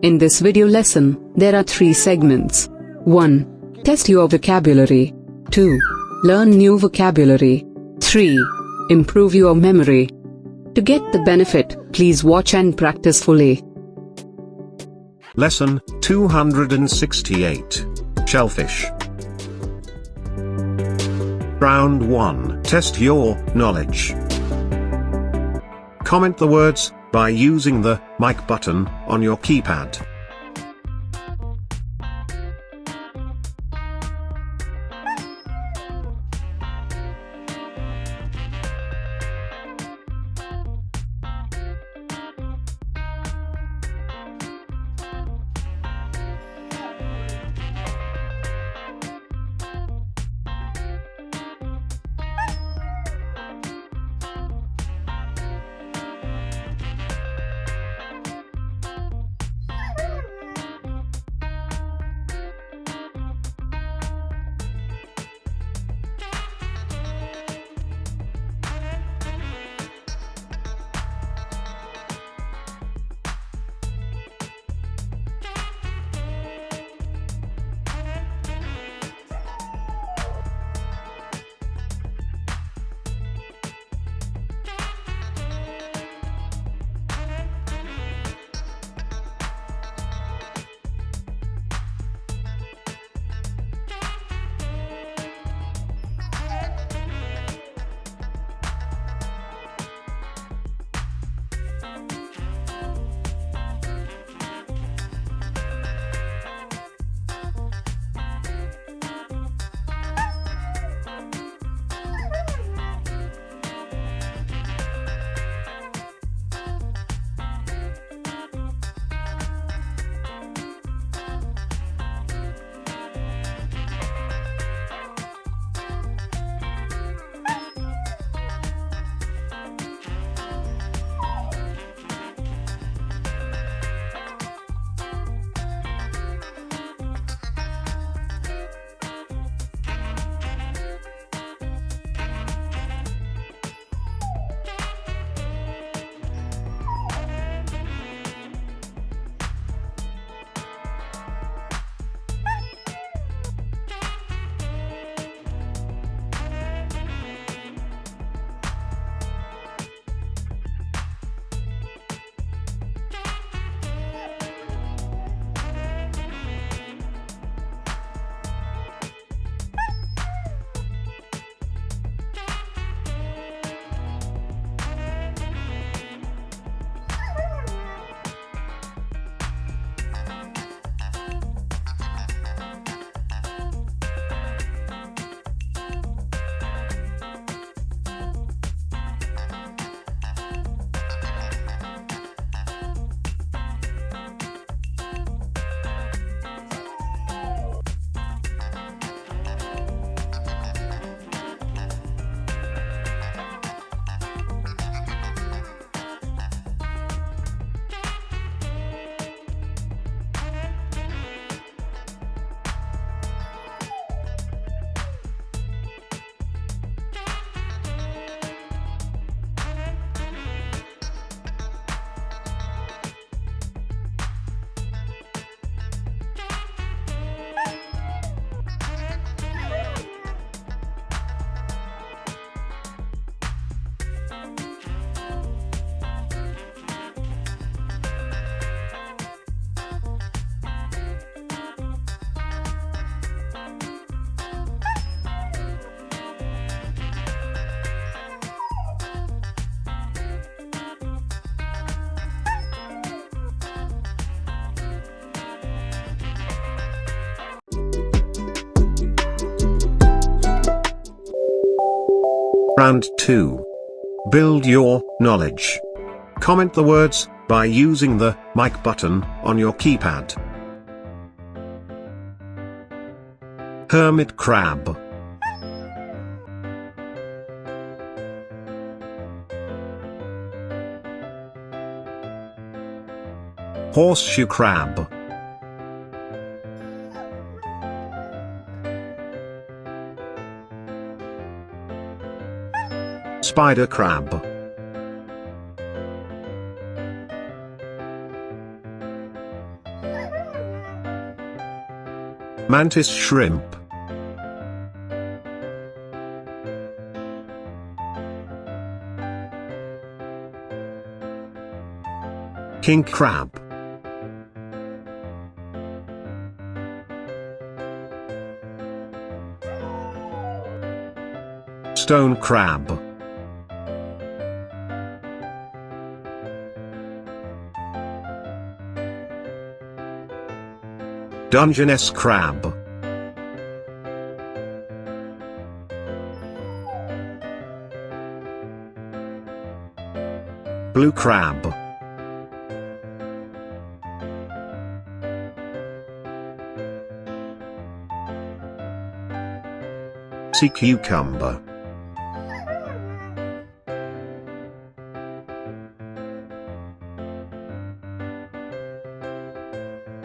In this video lesson, there are 3 segments. 1. Test your vocabulary. 2. Learn new vocabulary. 3. Improve your memory. To get the benefit, please watch and practice fully. Lesson 268. Shellfish. Round 1. Test your knowledge. Comment the words by using the mic button on your keypad. Round 2. Build your knowledge. Comment the words by using the mic button on your keypad. Hermit crab. Horseshoe crab. Spider crab. Mantis shrimp. King crab. Stone crab. Dungeness crab. Blue crab. Sea cucumber.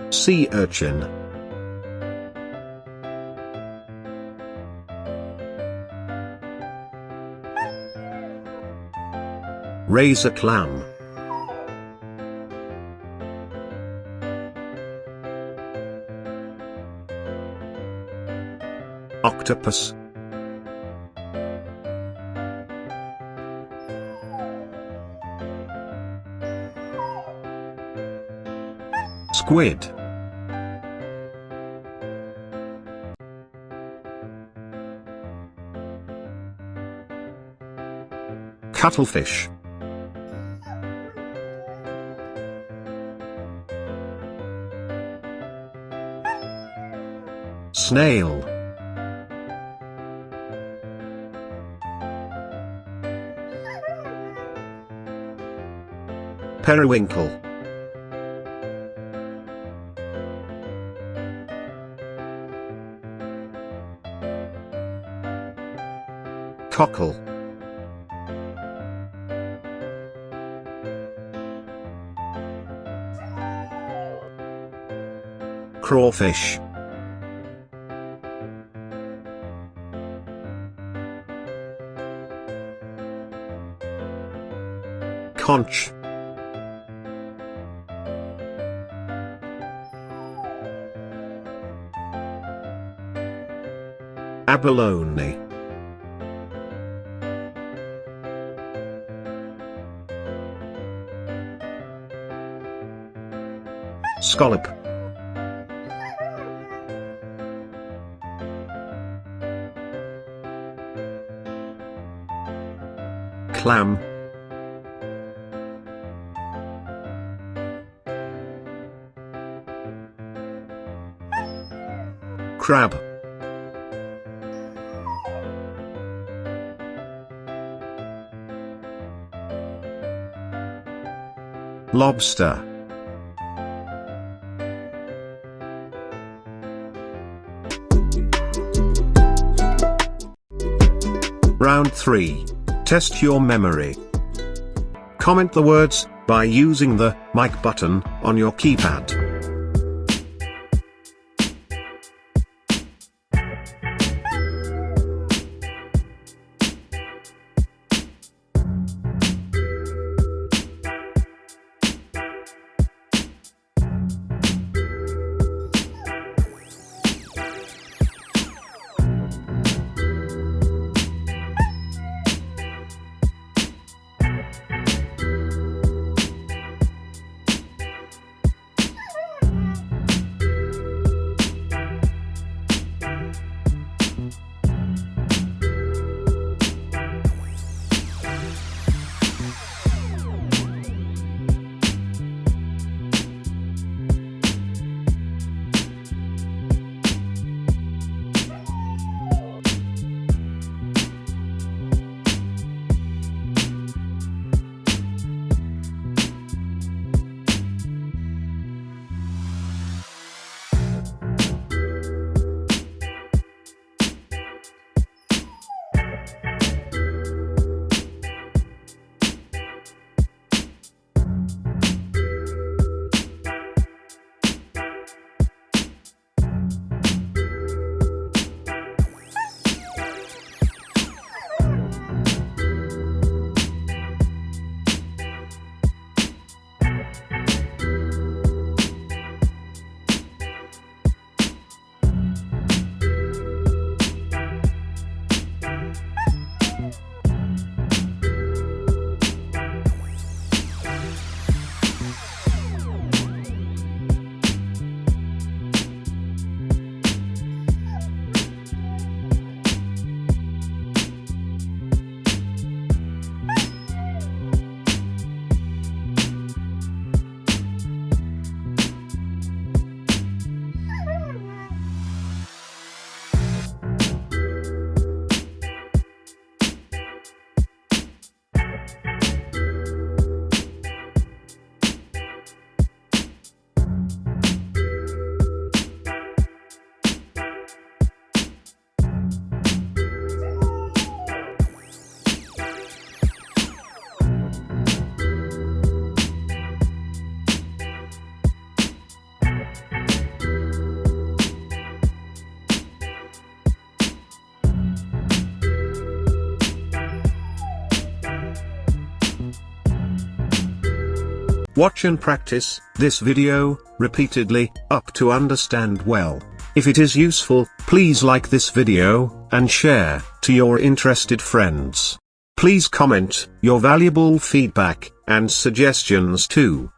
Sea urchin. Razor clam. Octopus. Squid. Cuttlefish. Snail. Periwinkle. Cockle. Crawfish. Conch. Abalone. Scallop. Clam. Crab. Lobster. Round 3. Test your memory. Comment the words by using the mic button on your keypad. Watch and practice this video repeatedly up to understand well. If it is useful, please like this video and share to your interested friends. Please comment your valuable feedback and suggestions too.